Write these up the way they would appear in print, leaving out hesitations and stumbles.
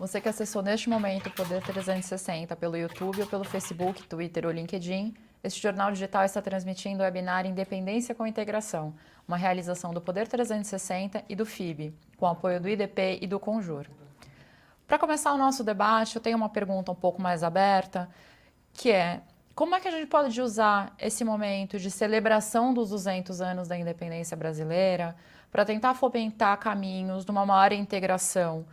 Você que acessou neste momento o Poder 360 pelo YouTube ou pelo Facebook, Twitter ou LinkedIn, este jornal digital está transmitindo o webinar Independência com Integração, uma realização do Poder 360 e do FIB, com apoio do IDP e do Conjur. Para começar o nosso debate, eu tenho uma pergunta um pouco mais aberta, que é: como é que a gente pode usar esse momento de celebração dos 200 anos da independência brasileira para tentar fomentar caminhos de uma maior integração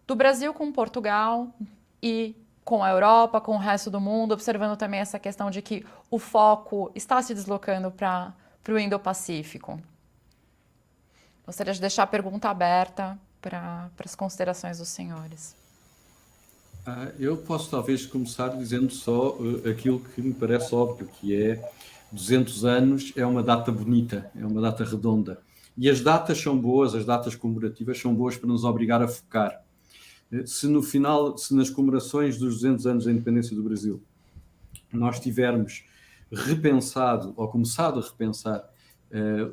do Brasil com Portugal e com a Europa, com o resto do mundo, observando também essa questão de que o foco está se deslocando para o Indo-Pacífico? Gostaria de deixar a pergunta aberta para as considerações dos senhores. Eu posso talvez começar dizendo só aquilo que me parece óbvio, que é 200 anos é uma data bonita, é uma data redonda. E as datas são boas, as datas comemorativas são boas para nos obrigar a focar. Se no final, se nas comemorações dos 200 anos da independência do Brasil, nós tivermos repensado, ou começado a repensar,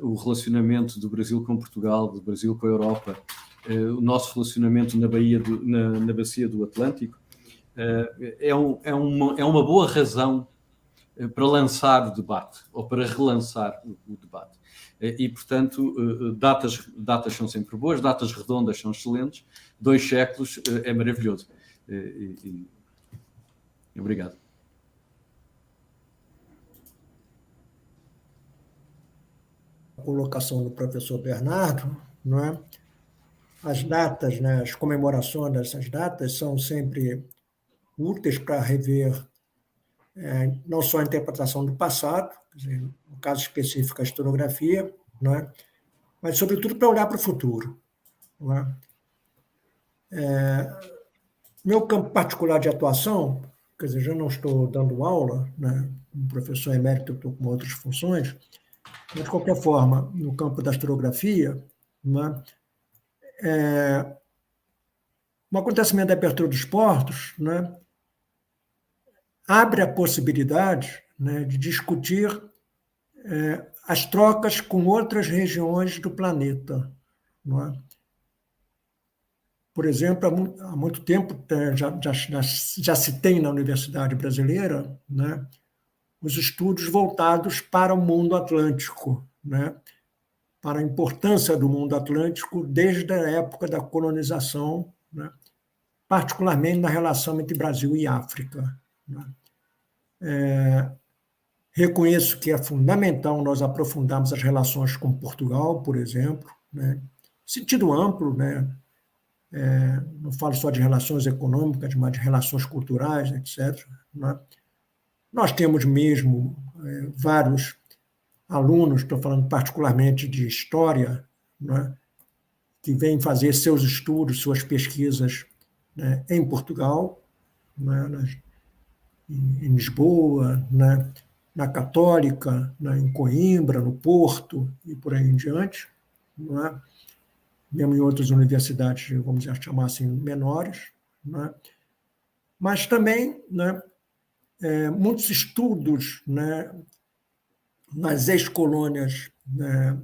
o relacionamento do Brasil com Portugal, do Brasil com a Europa, o nosso relacionamento na bacia do Atlântico, é uma boa razão para lançar o debate, ou para relançar o debate. E, portanto, datas são sempre boas, datas redondas são excelentes, 2 séculos é maravilhoso. Obrigado. A colocação do professor Bernardo, não é? As datas, né, as comemorações dessas datas são sempre úteis para rever não só a interpretação do passado, quer dizer, no caso específico a historiografia, não é? Mas, sobretudo, para olhar para o futuro. Não é? Meu campo particular de atuação, quer dizer, já não estou dando aula, né, como professor emérito, estou com outras funções, mas, de qualquer forma, no campo da historiografia, né, o acontecimento da abertura dos portos, né, abre a possibilidade, né, de discutir as trocas com outras regiões do planeta. Não é? Por exemplo, há muito tempo já se tem na Universidade Brasileira, né, os estudos voltados para o mundo atlântico, né, para a importância do mundo atlântico desde a época da colonização, né, particularmente na relação entre Brasil e África. Né. Reconheço que é fundamental nós aprofundarmos as relações com Portugal, por exemplo, né, sentido amplo, né, não falo só de relações econômicas, mas de relações culturais, etc. Né. Nós temos mesmo vários alunos, estou falando particularmente de história, né, que vêm fazer seus estudos, suas pesquisas, né, em Portugal, né, em Lisboa, né, na Católica, né, em Coimbra, no Porto e por aí em diante, não é? Mesmo em outras universidades, vamos chamar assim, menores. Não é? Mas também, né, muitos estudos, né, nas ex-colônias, né,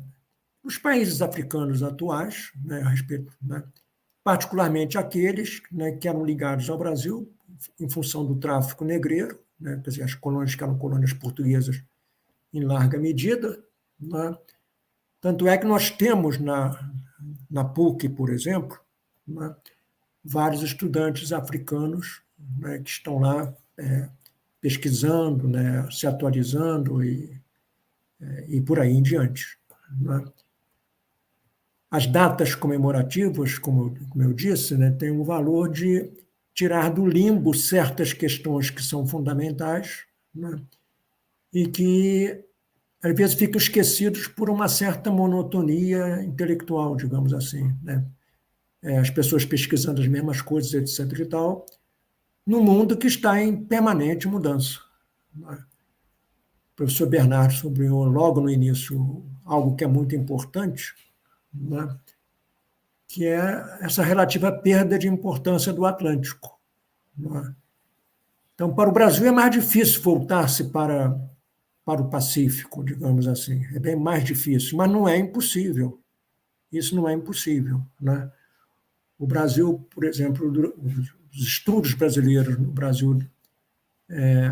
nos países africanos atuais, né, a respeito, né, particularmente aqueles, né, que eram ligados ao Brasil em função do tráfico negreiro, né, quer dizer, as colônias que eram colônias portuguesas em larga medida. Né? Tanto é que nós temos na PUC, por exemplo, né, vários estudantes africanos, né, que estão lá pesquisando, né, se atualizando e por aí em diante. Né? As datas comemorativas, como eu disse, né, têm o valor de tirar do limbo certas questões que são fundamentais, né, e que, às vezes, ficam esquecidos por uma certa monotonia intelectual, digamos assim. Né? As pessoas pesquisando as mesmas coisas, etc. e tal, num mundo que está em permanente mudança. Né? O professor Bernardo sublinhou logo no início algo que é muito importante, né? Que é essa relativa perda de importância do Atlântico. Né? Então, para o Brasil é mais difícil voltar-se para o Pacífico, digamos assim. É bem mais difícil, mas não é impossível. Isso não é impossível. Né? O Brasil, por exemplo, os estudos brasileiros no Brasil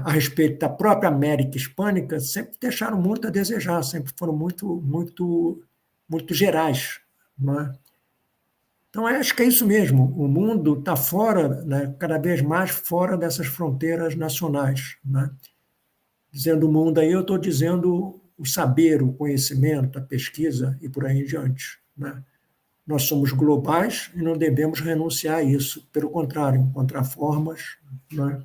a respeito da própria América Hispânica sempre deixaram muito a desejar, sempre foram muito gerais, não é? Então, acho que é isso mesmo. O mundo está fora, né, cada vez mais fora dessas fronteiras nacionais, né? Dizendo o mundo aí, eu estou dizendo o saber, o conhecimento, a pesquisa e por aí em diante, né? Nós somos globais e não devemos renunciar a isso. Pelo contrário, encontrar formas, né?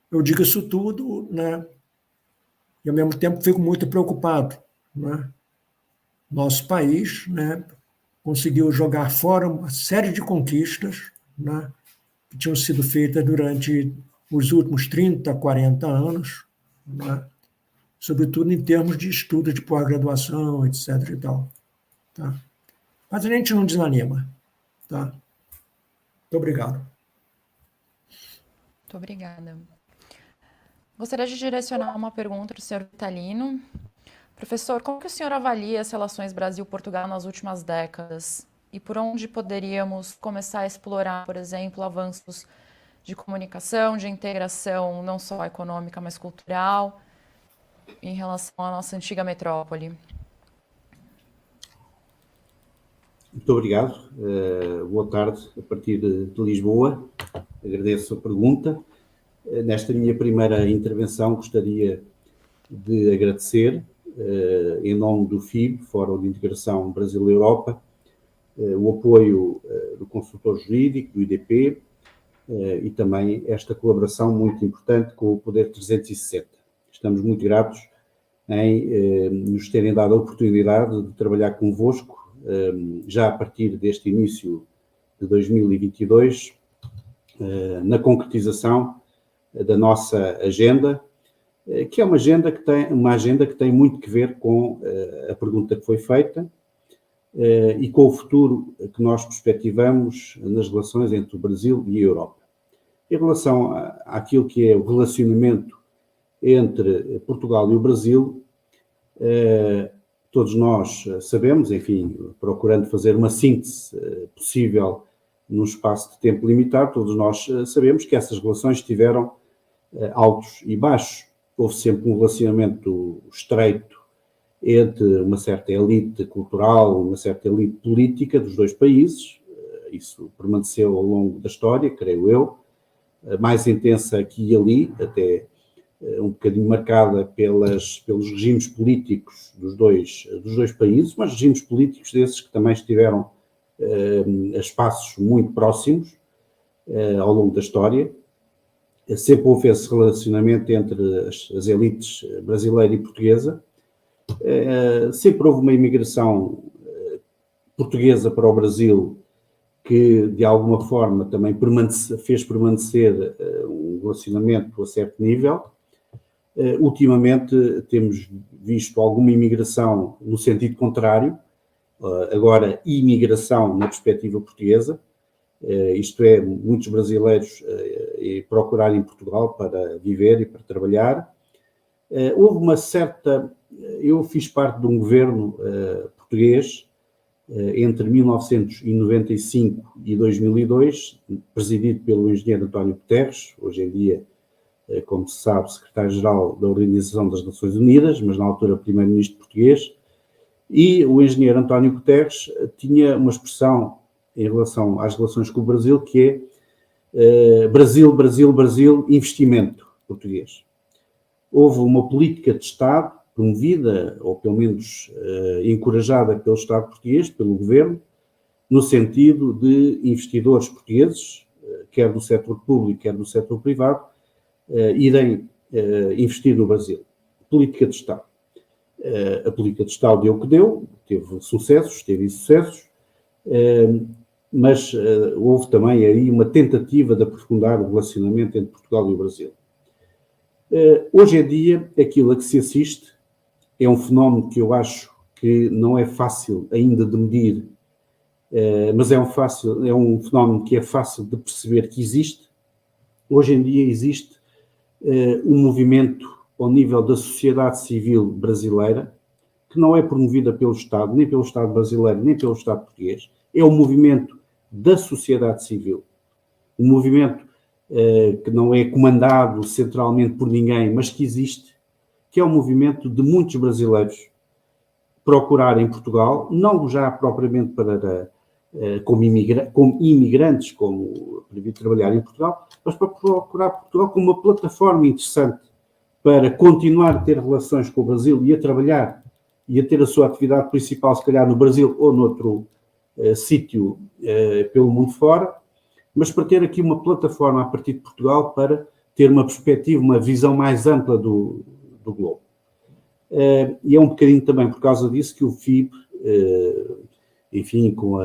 Eu digo isso tudo, né? E, ao mesmo tempo, fico muito preocupado, né? Nosso país, né, conseguiu jogar fora uma série de conquistas, né, que tinham sido feitas durante os últimos 30, 40 anos, né, sobretudo em termos de estudo de pós-graduação, etc. e tal, tá? Mas a gente não desanima. Tá? Muito obrigado. Muito obrigada. Gostaria de direcionar uma pergunta para o senhor Vitalino. Professor, como que o senhor avalia as relações Brasil-Portugal nas últimas décadas? E por onde poderíamos começar a explorar, por exemplo, avanços de comunicação, de integração, não só econômica, mas cultural, em relação à nossa antiga metrópole? Muito obrigado. Boa tarde, a partir de Lisboa. Agradeço a pergunta. Nesta minha primeira intervenção, gostaria de agradecer, em nome do FIB, Fórum de Integração Brasil-Europa, o apoio do consultor jurídico, do IDP, e também esta colaboração muito importante com o Poder 360. Estamos muito gratos em nos terem dado a oportunidade de trabalhar convosco, já a partir deste início de 2022, na concretização da nossa agenda, que é uma agenda que tem muito que ver com a pergunta que foi feita e com o futuro que nós perspectivamos nas relações entre o Brasil e a Europa. Em relação àquilo que é o relacionamento entre Portugal e o Brasil, todos nós sabemos, enfim, procurando fazer uma síntese possível num espaço de tempo limitado, todos nós sabemos que essas relações tiveram altos e baixos. Houve sempre um relacionamento estreito entre uma certa elite cultural, uma certa elite política dos dois países. Isso permaneceu ao longo da história, creio eu, mais intensa aqui e ali, até um bocadinho marcada pelos regimes políticos dos dois países, mas regimes políticos desses que também estiveram a espaços muito próximos ao longo da história. Sempre houve esse relacionamento entre as elites brasileira e portuguesa. Sempre houve uma imigração portuguesa para o Brasil que, de alguma forma, também fez permanecer um relacionamento a certo nível. Ultimamente temos visto alguma imigração no sentido contrário, agora imigração na perspectiva portuguesa, isto é, muitos brasileiros procurarem Portugal para viver e para trabalhar. Houve uma certa... Eu fiz parte de um governo português entre 1995 e 2002, presidido pelo engenheiro António Guterres, hoje em dia, como se sabe, secretário-geral da Organização das Nações Unidas, mas na altura primeiro-ministro português, e o engenheiro António Guterres tinha uma expressão em relação às relações com o Brasil, que é Brasil, Brasil, Brasil, investimento português. Houve uma política de Estado promovida, ou pelo menos encorajada pelo Estado português, pelo governo, no sentido de investidores portugueses, quer do setor público, quer do setor privado, irem investir no Brasil. Política de Estado. A política de Estado deu o que deu, teve sucessos, teve insucessos, mas houve também aí uma tentativa de aprofundar o relacionamento entre Portugal e o Brasil. Hoje em dia, aquilo a que se assiste é um fenómeno que eu acho que não é fácil ainda de medir, mas é um fenómeno que é fácil de perceber que existe. Hoje em dia existe um movimento ao nível da sociedade civil brasileira, que não é promovida pelo Estado, nem pelo Estado brasileiro, nem pelo Estado português. É um movimento da sociedade civil. Um movimento que não é comandado centralmente por ninguém, mas que existe, que é o movimento de muitos brasileiros procurar em Portugal, não já propriamente como imigrantes, como para vir trabalhar em Portugal, mas para procurar Portugal como uma plataforma interessante para continuar a ter relações com o Brasil e a trabalhar e a ter a sua atividade principal, se calhar no Brasil ou noutro sítio pelo mundo fora, mas para ter aqui uma plataforma a partir de Portugal para ter uma perspectiva, uma visão mais ampla do globo. E é um bocadinho também por causa disso que o FIB, enfim, com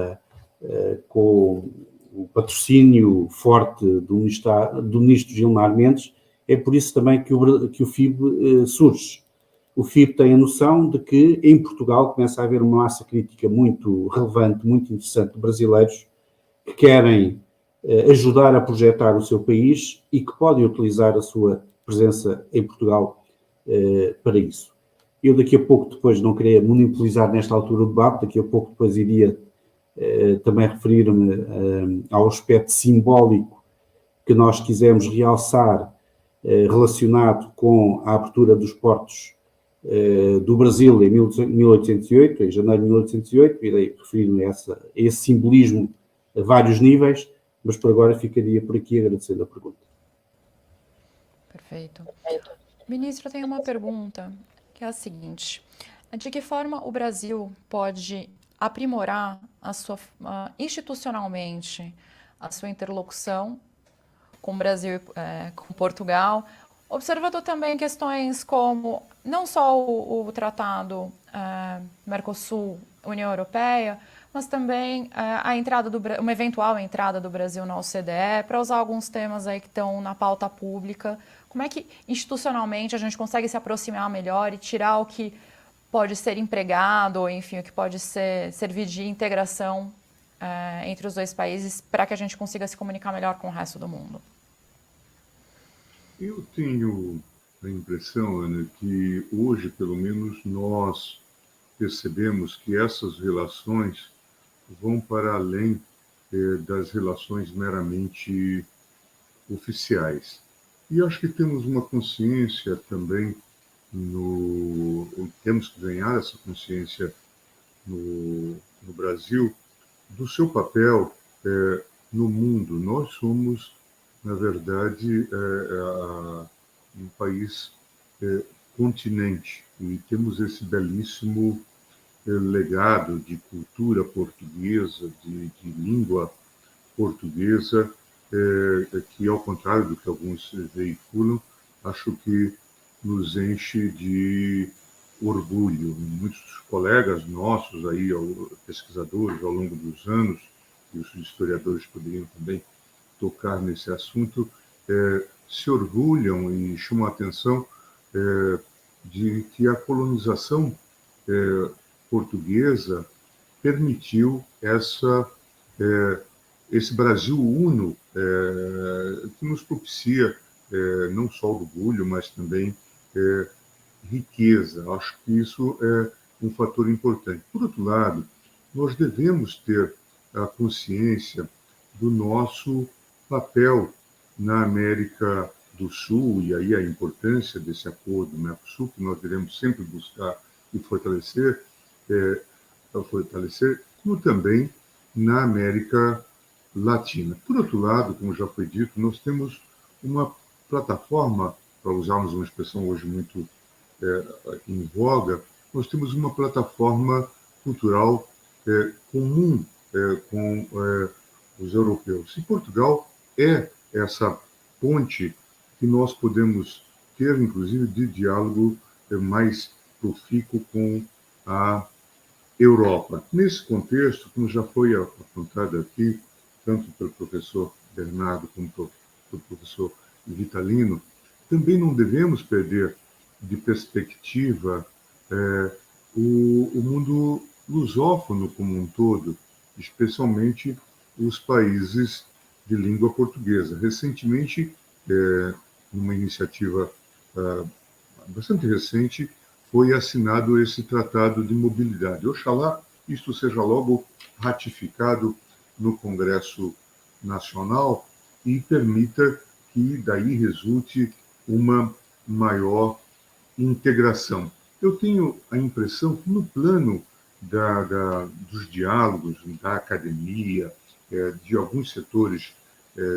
o patrocínio forte do ministro Gilmar Mendes, é por isso também que o FIB surge. O FIB tem a noção de que em Portugal começa a haver uma massa crítica muito relevante, muito interessante de brasileiros que querem ajudar a projetar o seu país e que podem utilizar a sua presença em Portugal para isso. Eu daqui a pouco depois, não queria monopolizar nesta altura o debate, daqui a pouco depois iria também referir-me ao aspecto simbólico que nós quisemos realçar relacionado com a abertura dos portos do Brasil em 1808, em janeiro de 1808, irei referir-me a esse simbolismo a vários níveis, mas por agora ficaria por aqui agradecendo a pergunta. Perfeito. Ministro, eu tenho uma pergunta, que é a seguinte: de que forma o Brasil pode aprimorar institucionalmente a sua interlocução com o Brasil e com Portugal, observando também questões como não só o tratado Mercosul-União Europeia, mas também uma eventual entrada do Brasil na OCDE, para usar alguns temas aí que estão na pauta pública. Como é que institucionalmente a gente consegue se aproximar melhor e tirar o que pode ser empregado, ou enfim, o que pode servir de integração entre os dois países, para que a gente consiga se comunicar melhor com o resto do mundo? Eu tenho a impressão, Ana, que hoje, pelo menos, nós percebemos que essas relações vão para além das relações meramente oficiais. E acho que temos uma consciência também, temos que ganhar essa consciência no Brasil, do seu papel no mundo. Nós somos, na verdade, um país continente, e temos esse belíssimo legado de cultura portuguesa, de língua portuguesa, que, ao contrário do que alguns veiculam, acho que nos enche de orgulho. Muitos colegas nossos, aí, pesquisadores, ao longo dos anos, e os historiadores poderiam também tocar nesse assunto, se orgulham e chamam a atenção de que a colonização portuguesa permitiu esse Brasil uno, que nos propicia não só orgulho, mas também riqueza. Acho que isso é um fator importante. Por outro lado, nós devemos ter a consciência do nosso papel na América do Sul, e aí a importância desse acordo Mercosul, que nós devemos sempre buscar e fortalecer, como também na América Latina. Por outro lado, como já foi dito, nós temos uma plataforma, para usarmos uma expressão hoje muito em voga, nós temos uma plataforma cultural comum com os europeus. E Portugal é essa ponte que nós podemos ter, inclusive, de diálogo mais profícuo com a Europa. Nesse contexto, como já foi apontado aqui, tanto pelo professor Bernardo como pelo professor Vitalino, também não devemos perder de perspectiva o mundo lusófono como um todo, especialmente os países de língua portuguesa. Recentemente, numa iniciativa bastante recente, foi assinado esse Tratado de Mobilidade. Oxalá isto seja logo ratificado no Congresso Nacional e permita que daí resulte uma maior integração. Eu tenho a impressão que no plano dos diálogos da academia, de alguns setores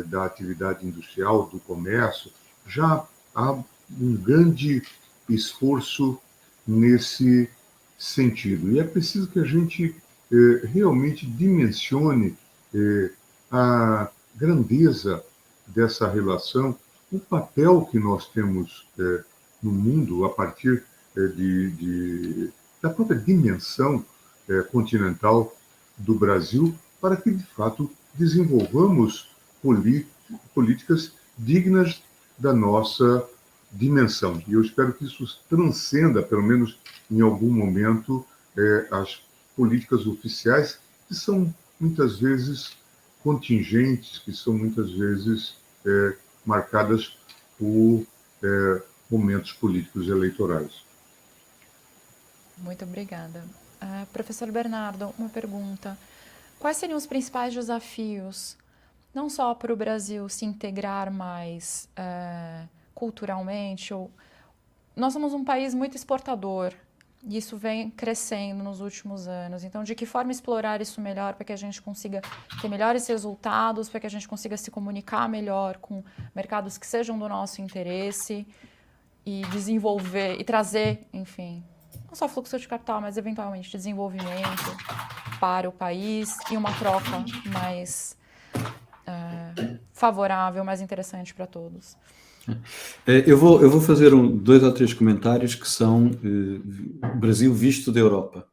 da atividade industrial, do comércio, já há um grande esforço nesse sentido. E é preciso que a gente realmente dimensione a grandeza dessa relação, o papel que nós temos no mundo a partir da própria dimensão continental do Brasil, para que, de fato, desenvolvamos políticas dignas da nossa dimensão. E eu espero que isso transcenda, pelo menos em algum momento, as políticas oficiais, que são muitas vezes contingentes, que são muitas vezes marcadas por momentos políticos eleitorais. Muito obrigada. Professor Bernardo, uma pergunta. Quais seriam os principais desafios, não só para o Brasil se integrar mais culturalmente? Nós somos um país muito exportador e isso vem crescendo nos últimos anos. Então, de que forma explorar isso melhor para que a gente consiga ter melhores resultados, para que a gente consiga se comunicar melhor com mercados que sejam do nosso interesse e desenvolver e trazer, enfim, não só fluxo de capital, mas eventualmente desenvolvimento para o país e uma troca mais favorável, mais interessante para todos. Eu vou fazer 2 ou 3 comentários que são Brasil visto da Europa.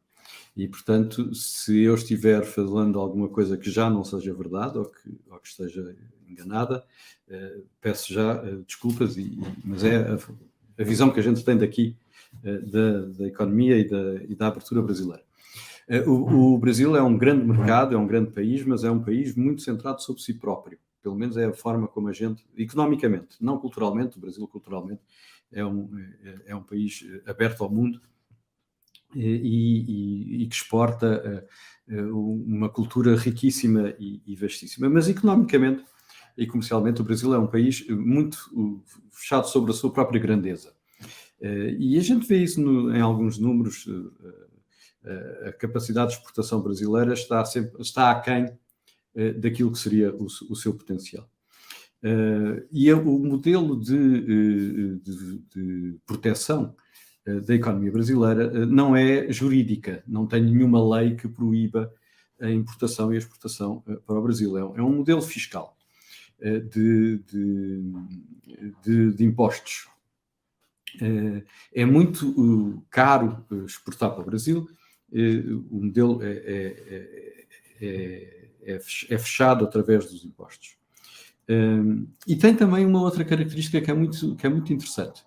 E, portanto, se eu estiver falando alguma coisa que já não seja verdade ou que esteja enganada, peço já desculpas, mas é a visão que a gente tem daqui da economia e da abertura brasileira. O Brasil é um grande mercado, é um grande país, mas é um país muito centrado sobre si próprio. Pelo menos é a forma como a gente, economicamente, não culturalmente, o Brasil culturalmente é um país aberto ao mundo e que exporta uma cultura riquíssima e vastíssima. Mas economicamente e comercialmente o Brasil é um país muito fechado sobre a sua própria grandeza. E a gente vê isso em alguns números. A capacidade de exportação brasileira está aquém daquilo que seria o seu potencial. E o modelo de proteção da economia brasileira não é jurídica, não tem nenhuma lei que proíba a importação e a exportação para o Brasil. É um modelo fiscal de impostos. É muito caro exportar para o Brasil. O modelo é fechado através dos impostos. E tem também uma outra característica que é muito interessante.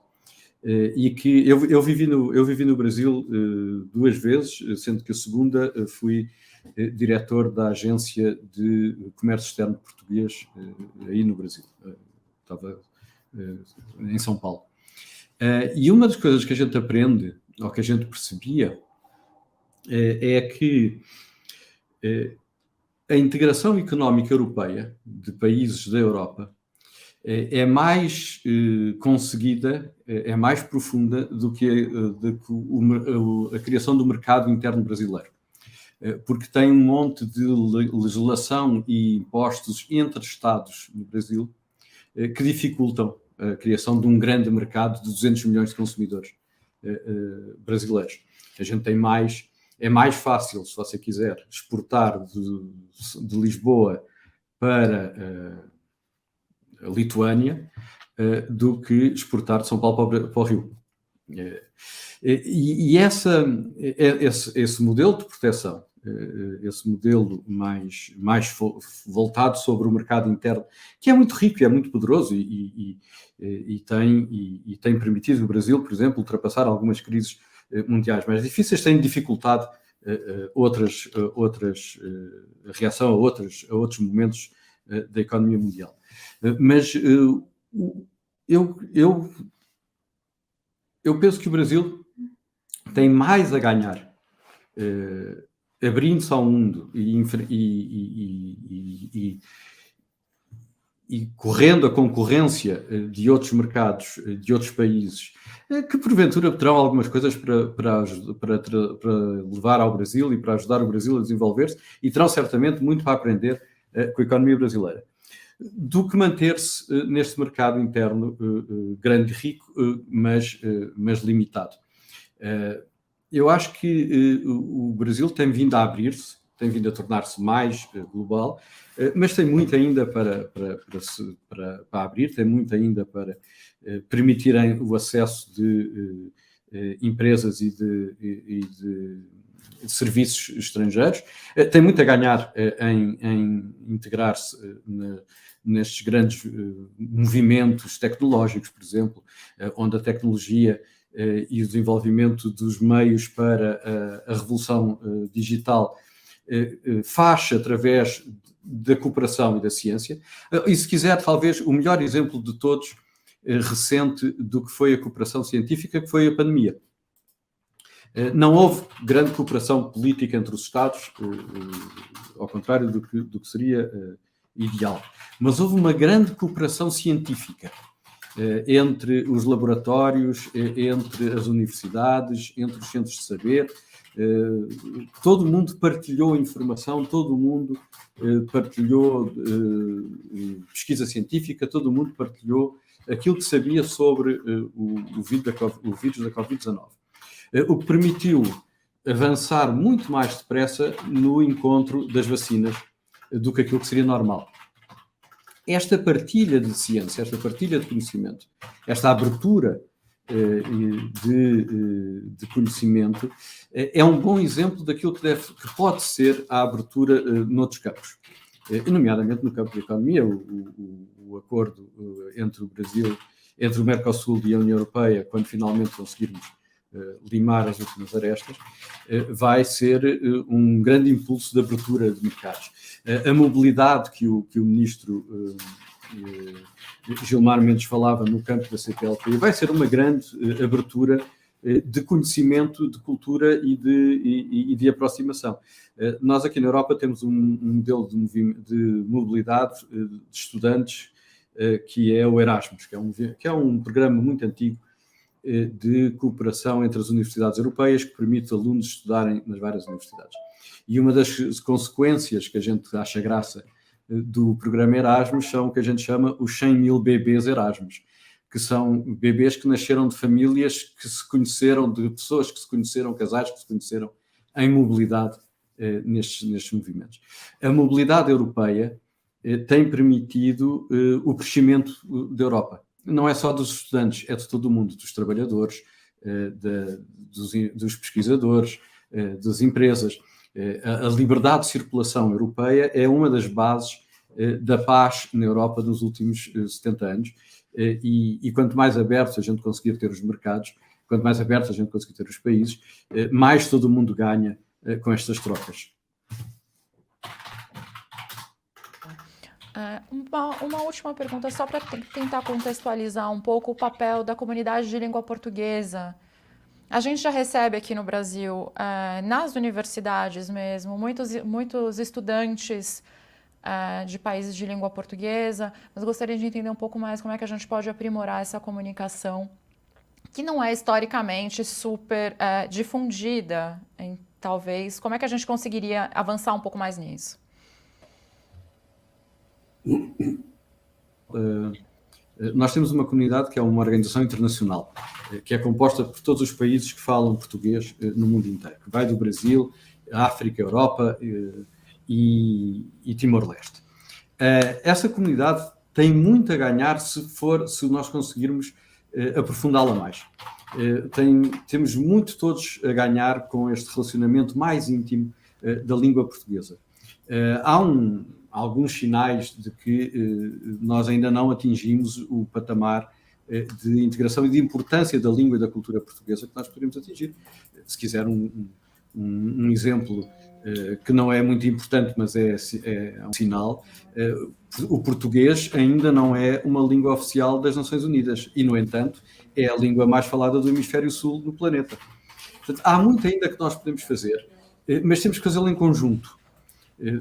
E que eu vivi no Brasil 2 vezes, sendo que a segunda fui diretor da Agência de Comércio Externo Português aí no Brasil. Estava em São Paulo. E uma das coisas que a gente aprende, ou que a gente percebia, é que a integração económica europeia, de países da Europa, é mais conseguida, é mais profunda do que a criação do mercado interno brasileiro. Porque tem um monte de legislação e impostos entre Estados no Brasil que dificultam a criação de um grande mercado de 200 milhões de consumidores brasileiros. A gente tem é mais fácil, se você quiser, exportar de Lisboa para a Lituânia do que exportar de São Paulo para o Rio. E esse modelo de proteção, esse modelo mais voltado sobre o mercado interno, que é muito rico e é muito poderoso e tem permitido o Brasil, por exemplo, ultrapassar algumas crises mundiais mais difíceis, tem dificultado a reação a outros momentos da economia mundial. Mas eu penso que o Brasil tem mais a ganhar abrindo-se ao mundo e correndo a concorrência de outros mercados, de outros países, que porventura terão algumas coisas para levar ao Brasil e para ajudar o Brasil a desenvolver-se, e terão certamente muito para aprender com a economia brasileira, do que manter-se neste mercado interno grande e rico, mas limitado. Eu acho que o Brasil tem vindo a abrir-se, tem vindo a tornar-se mais global, mas tem muito ainda para abrir, tem muito ainda para permitirem o acesso de empresas e de serviços estrangeiros. Tem muito a ganhar em integrar-se nestes grandes movimentos tecnológicos, por exemplo, onde a tecnologia e o desenvolvimento dos meios para a revolução digital faz através da cooperação e da ciência. E se quiser, talvez o melhor exemplo de todos recente do que foi a cooperação científica, que foi a pandemia. Não houve grande cooperação política entre os Estados, ao contrário do que seria ideal. Mas houve uma grande cooperação científica entre os laboratórios, entre as universidades, entre os centros de saber. Todo mundo partilhou informação, todo mundo partilhou pesquisa científica, todo mundo partilhou aquilo que sabia sobre o vírus da Covid-19. O que permitiu avançar muito mais depressa no encontro das vacinas do que aquilo que seria normal. Esta partilha de ciência, esta partilha de conhecimento, esta abertura de conhecimento é um bom exemplo daquilo que pode ser a abertura noutros campos, nomeadamente no campo da economia. O acordo entre o Brasil, entre o Mercosul e a União Europeia, quando finalmente conseguirmos limar as últimas arestas, vai ser um grande impulso de abertura de mercados. A mobilidade que o ministro Gilmar Mendes falava no campo da CPLP vai ser uma grande abertura de conhecimento, de cultura e de aproximação. Nós aqui na Europa temos um modelo de mobilidade de estudantes que é o Erasmus, que é um programa muito antigo de cooperação entre as universidades europeias que permite alunos estudarem nas várias universidades. E uma das consequências que a gente acha graça do programa Erasmus são o que a gente chama os 100 mil bebês Erasmus, que são bebês que nasceram de famílias que se conheceram, de pessoas que se conheceram, casais que se conheceram em mobilidade nestes movimentos. A mobilidade europeia tem permitido o crescimento da Europa. Não é só dos estudantes, é de todo o mundo, dos trabalhadores, dos pesquisadores, das empresas. A liberdade de circulação europeia é uma das bases da paz na Europa nos últimos 70 anos. E quanto mais abertos a gente conseguir ter os mercados, quanto mais abertos a gente conseguir ter os países, mais todo o mundo ganha com estas trocas. Uma última pergunta, só para tentar contextualizar um pouco o papel da comunidade de língua portuguesa. A gente já recebe aqui no Brasil, nas universidades mesmo, muitos estudantes de países de língua portuguesa, mas gostaria de entender um pouco mais como é que a gente pode aprimorar essa comunicação, que não é historicamente super difundida, talvez. Como é que a gente conseguiria avançar um pouco mais nisso? Nós temos uma comunidade que é uma organização internacional, que é composta por todos os países que falam português no mundo inteiro, que vai do Brasil, África, Europa e Timor-Leste. Essa comunidade tem muito a ganhar se nós conseguirmos aprofundá-la mais. Temos muito todos a ganhar com este relacionamento mais íntimo da língua portuguesa. Há alguns sinais de que nós ainda não atingimos o patamar de integração e de importância da língua e da cultura portuguesa que nós poderíamos atingir. Se quiser um exemplo que não é muito importante, mas é um sinal, o português ainda não é uma língua oficial das Nações Unidas e, no entanto, é a língua mais falada do hemisfério sul do planeta. Portanto, há muito ainda que nós podemos fazer mas temos que fazê-lo em conjunto.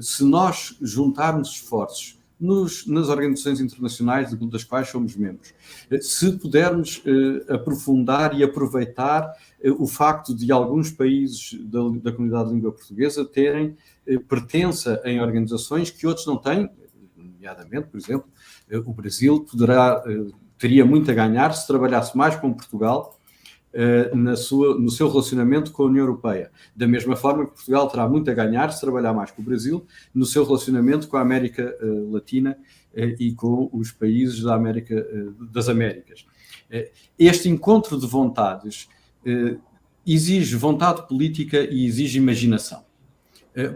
Se nós juntarmos esforços nas organizações internacionais das quais somos membros, se pudermos aprofundar e aproveitar o facto de alguns países da comunidade de língua portuguesa terem pertença em organizações que outros não têm, nomeadamente, por exemplo, o Brasil teria muito a ganhar se trabalhasse mais com Portugal no seu relacionamento com a União Europeia. Da mesma forma que Portugal terá muito a ganhar se trabalhar mais com o Brasil no seu relacionamento com a América Latina e com os países das Américas. Este encontro de vontades exige vontade política e exige imaginação,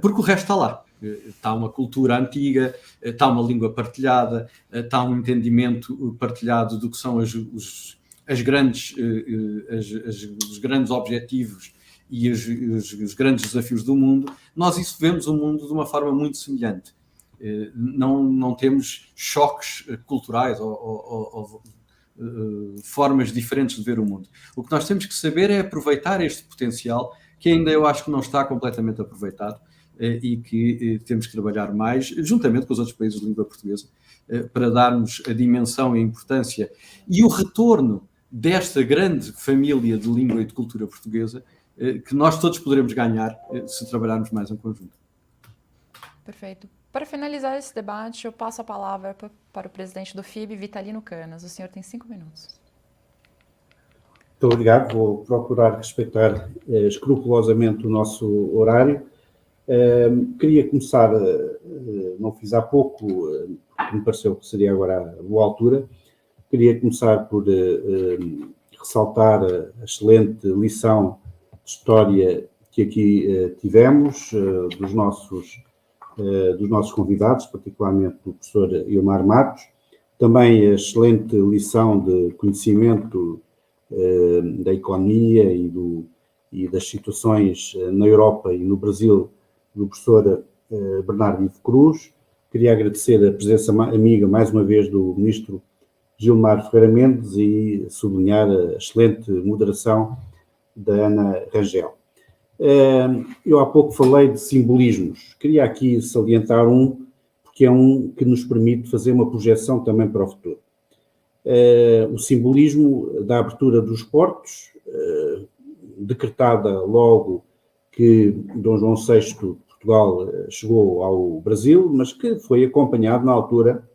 porque o resto está lá. Está uma cultura antiga, está uma língua partilhada, está um entendimento partilhado do que são os grandes objetivos e os grandes desafios do mundo. Nós isso vemos o mundo de uma forma muito semelhante. Não temos choques culturais ou formas diferentes de ver o mundo. O que nós temos que saber é aproveitar este potencial que ainda eu acho que não está completamente aproveitado e que temos que trabalhar mais, juntamente com os outros países de língua portuguesa, para darmos a dimensão e a importância e o retorno desta grande família de língua e de cultura portuguesa que nós todos poderemos ganhar se trabalharmos mais em conjunto. Perfeito. Para finalizar esse debate, eu passo a palavra para o presidente do FIB, Vitalino Canas. O senhor tem 5 minutos. Muito obrigado. Vou procurar respeitar escrupulosamente o nosso horário. Queria começar, não fiz há pouco, porque me pareceu que seria agora a boa altura. Queria começar por ressaltar a excelente lição de história que aqui tivemos, dos nossos convidados, particularmente do professor Ilmar Matos. Também a excelente lição de conhecimento da economia e das situações na Europa e no Brasil do professor Bernardo Ivo Cruz. Queria agradecer a presença amiga, mais uma vez, do ministro Gilmar Ferreira Mendes e sublinhar a excelente moderação da Ana Rangel. Eu há pouco falei de simbolismos. Queria aqui salientar porque é que nos permite fazer uma projeção também para o futuro. O simbolismo da abertura dos portos, decretada logo que Dom João VI de Portugal chegou ao Brasil, mas que foi acompanhado na altura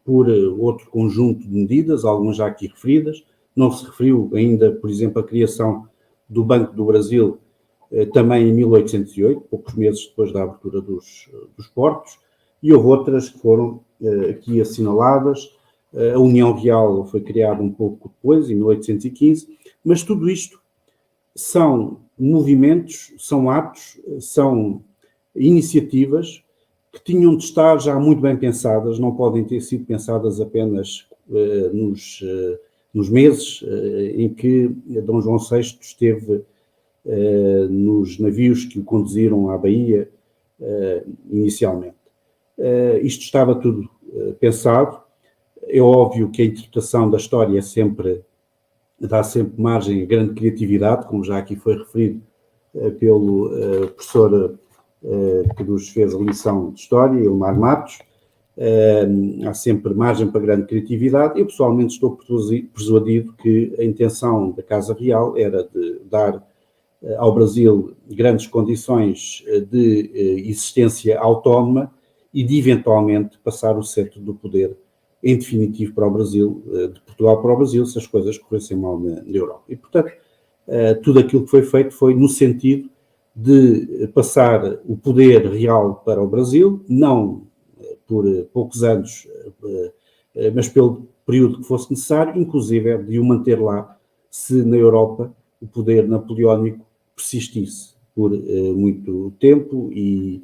por outro conjunto de medidas, algumas já aqui referidas. Não se referiu ainda, por exemplo, a criação do Banco do Brasil, também em 1808, poucos meses depois da abertura dos portos, e houve outras que foram aqui assinaladas. A União Real foi criada um pouco depois, em 1815, mas tudo isto são movimentos, são atos, são iniciativas que tinham de estar já muito bem pensadas, não podem ter sido pensadas apenas nos meses em que Dom João VI esteve nos navios que o conduziram à Bahia inicialmente. Isto estava tudo pensado. É óbvio que a interpretação da história dá sempre margem a grande criatividade, como já aqui foi referido pelo professor que nos fez a lição de História, Ilmar Matos. Há sempre margem para grande criatividade. Eu, pessoalmente, estou persuadido que a intenção da Casa Real era de dar ao Brasil grandes condições de existência autónoma e de, eventualmente, passar o centro do poder, em definitivo, para o Brasil, de Portugal para o Brasil, se as coisas corressem mal na Europa. E, portanto, tudo aquilo que foi feito foi no sentido de passar o poder real para o Brasil, não por poucos anos, mas pelo período que fosse necessário, inclusive de o manter lá, se na Europa o poder napoleónico persistisse por muito tempo e,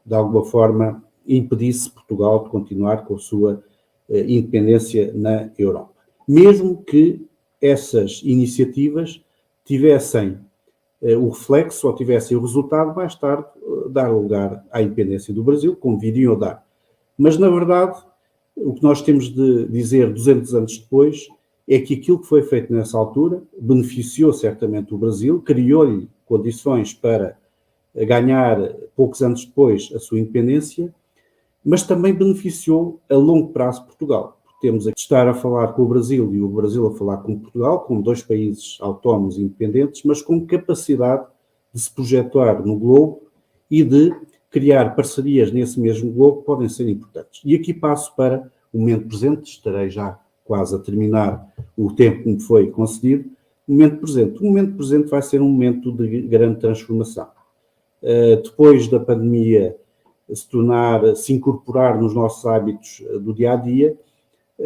de alguma forma, impedisse Portugal de continuar com a sua independência na Europa. Mesmo que essas iniciativas tivessem o reflexo ou tivessem o resultado, mais tarde, dar lugar à independência do Brasil, como viriam a dar. Mas, na verdade, o que nós temos de dizer 200 anos depois é que aquilo que foi feito nessa altura beneficiou certamente o Brasil, criou-lhe condições para a ganhar, poucos anos depois, a sua independência, mas também beneficiou a longo prazo Portugal. Temos a estar a falar com o Brasil e o Brasil a falar com Portugal, com dois países autónomos e independentes, mas com capacidade de se projetar no globo e de criar parcerias nesse mesmo globo que podem ser importantes. E aqui passo para o momento presente, estarei já quase a terminar o tempo que me foi concedido. O momento presente vai ser um momento de grande transformação. Depois da pandemia se incorporar nos nossos hábitos do dia-a-dia,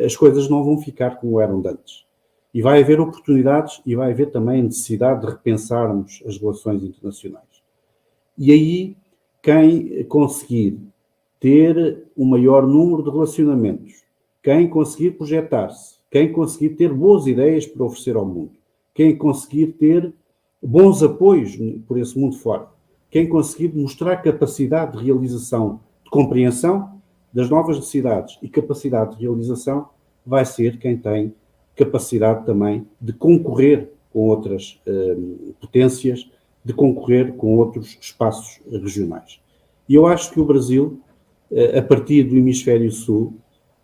as coisas não vão ficar como eram antes. E vai haver oportunidades e vai haver também a necessidade de repensarmos as relações internacionais. E aí, quem conseguir ter o maior número de relacionamentos, quem conseguir projetar-se, quem conseguir ter boas ideias para oferecer ao mundo, quem conseguir ter bons apoios por esse mundo fora, quem conseguir mostrar capacidade de realização, de compreensão das novas necessidades e capacidade de realização, vai ser quem tem capacidade também de concorrer com outras potências, de concorrer com outros espaços regionais. E eu acho que o Brasil, a partir do hemisfério sul,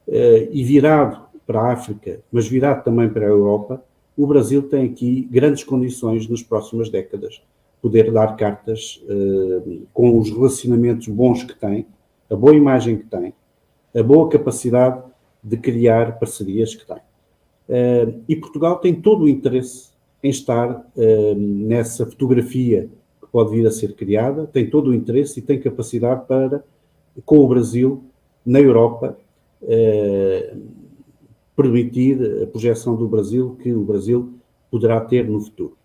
e virado para a África, mas virado também para a Europa, o Brasil tem aqui grandes condições nas próximas décadas poder dar cartas com os relacionamentos bons que tem, a boa imagem que tem, a boa capacidade de criar parcerias que tem. E Portugal tem todo o interesse em estar nessa fotografia que pode vir a ser criada, tem todo o interesse e tem capacidade para, com o Brasil, na Europa, permitir a projeção do Brasil que o Brasil poderá ter no futuro.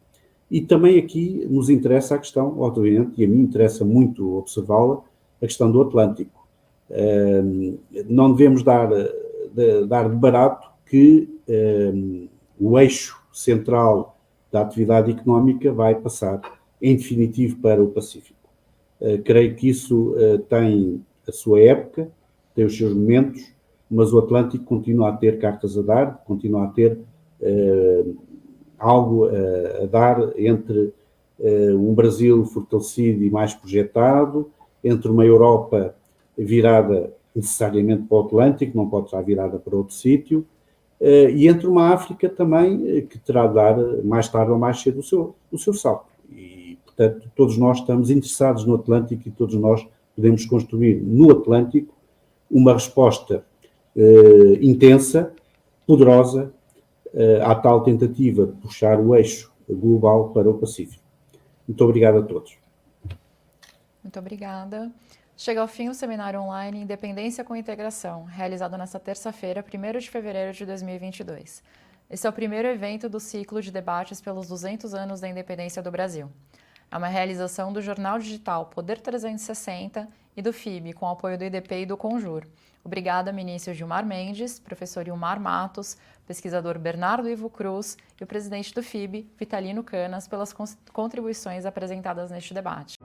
E também aqui nos interessa a questão, obviamente, e a mim interessa muito observá-la, a questão do Atlântico. Não devemos dar de barato que o eixo central da atividade económica vai passar, em definitivo, para o Pacífico. Creio que isso tem a sua época, tem os seus momentos, mas o Atlântico continua a ter cartas a dar, continua a ter algo a dar entre um Brasil fortalecido e mais projetado, entre uma Europa virada necessariamente para o Atlântico, não pode estar virada para outro sítio, e entre uma África também que terá de dar, mais tarde ou mais cedo, o seu salto. E, portanto, todos nós estamos interessados no Atlântico e todos nós podemos construir no Atlântico uma resposta intensa, poderosa, à tal tentativa de puxar o eixo global para o Pacífico. Muito obrigado a todos. Muito obrigada. Chega ao fim o seminário online Independência com Integração, realizado nesta terça-feira, 1º de fevereiro de 2022. Esse é o primeiro evento do ciclo de debates pelos 200 anos da independência do Brasil. É uma realização do jornal digital Poder 360 e do FIB, com apoio do IDP e do Conjur. Obrigada, ministro Gilmar Mendes, professor Ilmar Matos, pesquisador Bernardo Ivo Cruz e o presidente do FIB, Vitalino Canas, pelas contribuições apresentadas neste debate.